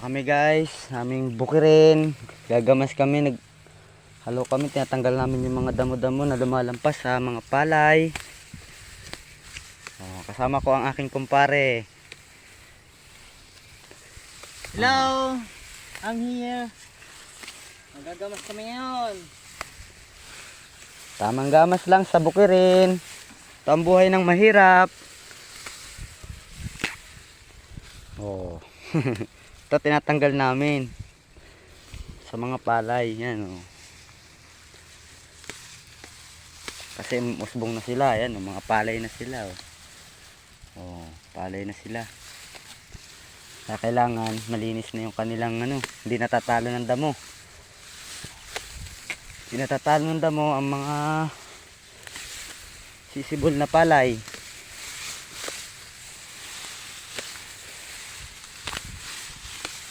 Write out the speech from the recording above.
Kami guys, aming bukirin. Gagamas kami, halo kami, tinatanggal namin yung mga damo-damo na lumalampas sa mga palay. Kasama ko ang aking kumpare. Hello! I'm here. Magagamas kami ngayon. Tamang gamas lang sa bukirin. Ito ang buhay ng mahirap. Oh. Ito tinatanggal namin sa mga palay. Yan, oh. Kasi usbong na sila. Yan, oh, mga palay na sila. Oh, palay na sila. Kaya kailangan malinis na yung kanilang hindi natatalo ng damo. Hindi natatalo ng damo ang mga sisibol na palay.